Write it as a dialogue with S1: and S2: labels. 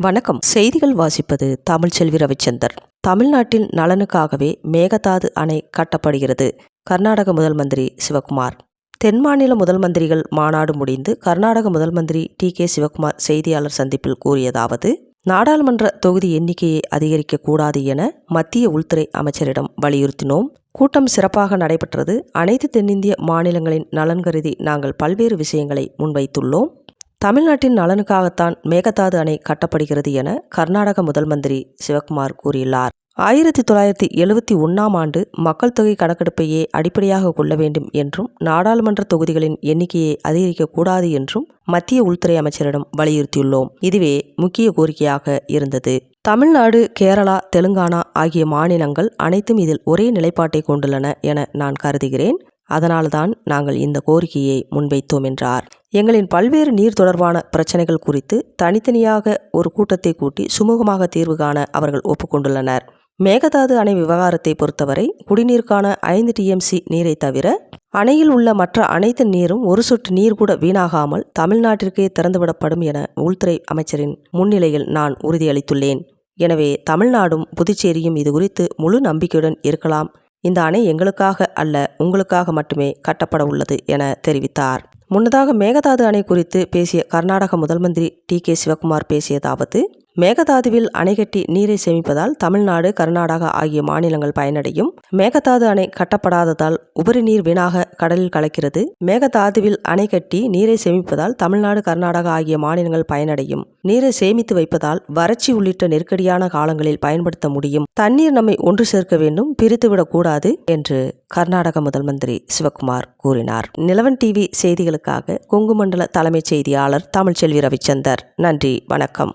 S1: வணக்கம். செய்திகள் வாசிப்பது தமிழ்ச்செல்வி ரவிச்சந்தர். தமிழ்நாட்டின் நலனுக்காகவே மேகதாது அணை கட்டப்படுகிறது. கர்நாடக முதல் மந்திரி சிவகுமார். தென் மாநில முதல் மந்திரிகள் மாநாடு முடிந்து கர்நாடக முதல் மந்திரி டி.கே. சிவகுமார் செய்தியாளர் சந்திப்பில் கூறியதாவது: நாடாளுமன்ற தொகுதி எண்ணிக்கையை அதிகரிக்க கூடாது என மத்திய உள்துறை அமைச்சரிடம் வலியுறுத்தினோம். கூட்டம் சிறப்பாக நடைபெற்றது. அனைத்து தென்னிந்திய மாநிலங்களின் நலன் கருதி நாங்கள் பல்வேறு விஷயங்களை முன்வைத்துள்ளோம். தமிழ்நாட்டின் நலனுக்காகத்தான் மேகதாது அணை கட்டப்படுகிறது என கர்நாடக முதல் மந்திரி சிவகுமார் கூறியுள்ளார். 1971ஆம் ஆண்டு மக்கள் தொகை கணக்கெடுப்பையே அடிப்படையாக கொள்ள வேண்டும் என்றும் நாடாளுமன்ற தொகுதிகளின் எண்ணிக்கையை அதிகரிக்கக்கூடாது என்றும் மத்திய உள்துறை அமைச்சரிடம் வலியுறுத்தியுள்ளோம். இதுவே முக்கிய கோரிக்கையாக இருந்தது. தமிழ்நாடு, கேரளா, தெலுங்கானா ஆகிய மாநிலங்கள் அனைத்தும் இதில் ஒரே நிலைப்பாட்டை கொண்டுள்ளன என நான் கருதுகிறேன். அதனால்தான் நாங்கள் இந்த கோரிக்கையை முன்வைத்தோம் என்றார். எங்களின் பல்வேறு நீர் தொடர்பான பிரச்சனைகள் குறித்து தனித்தனியாக ஒரு கூட்டத்தை கூட்டி சுமூகமாக தீர்வு காண அவர்கள் ஒப்புக்கொண்டுள்ளனர். மேகதாது அணை விவகாரத்தை பொறுத்தவரை குடிநீருக்கான 5 TMC நீரை தவிர அணையில் உள்ள மற்ற அனைத்து நீரும் ஒரு சொட்டு நீர் கூட வீணாகாமல் தமிழ்நாட்டிற்கே திறந்துவிடப்படும் என உள்துறை அமைச்சரின் முன்னிலையில் நான் உறுதியளித்துள்ளேன். எனவே தமிழ்நாடும் புதுச்சேரியும் இது குறித்து முழு நம்பிக்கையுடன் இருக்கலாம். இந்த அணை எங்களுக்காக அல்ல, உங்களுக்காக மட்டுமே கட்டப்பட உள்ளது என தெரிவித்தார். முன்னதாக மேகதாது அணை குறித்து பேசிய கர்நாடக முதல் மந்திரி டி.கே. சிவகுமார் பேசியதாவது: மேகதாதுவில் அணை கட்டி நீரை சேமிப்பதால் தமிழ்நாடு, கர்நாடகா ஆகிய மாநிலங்கள் பயனடையும். மேகதாது அணை கட்டப்படாததால் உபரி நீர் வீணாக கடலில் கலக்கிறது. மேகதாதுவில் அணை கட்டி நீரை சேமிப்பதால் தமிழ்நாடு, கர்நாடகா ஆகிய மாநிலங்கள் பயனடையும். நீரை சேமித்து வைப்பதால் வறட்சி உள்ளிட்ட நெருக்கடியான காலங்களில் பயன்படுத்த முடியும். தண்ணீர் நம்மை ஒன்று சேர்க்க வேண்டும், பிரித்துவிடக் கூடாது என்று கர்நாடக முதல் மந்திரி சிவகுமார் கூறினார். நிலவன் டிவி செய்திகளுக்காக கொங்கு மண்டல தலைமைச் செய்தியாளர் தமிழ்ச்செல்வி ரவிச்சந்தர். நன்றி, வணக்கம்.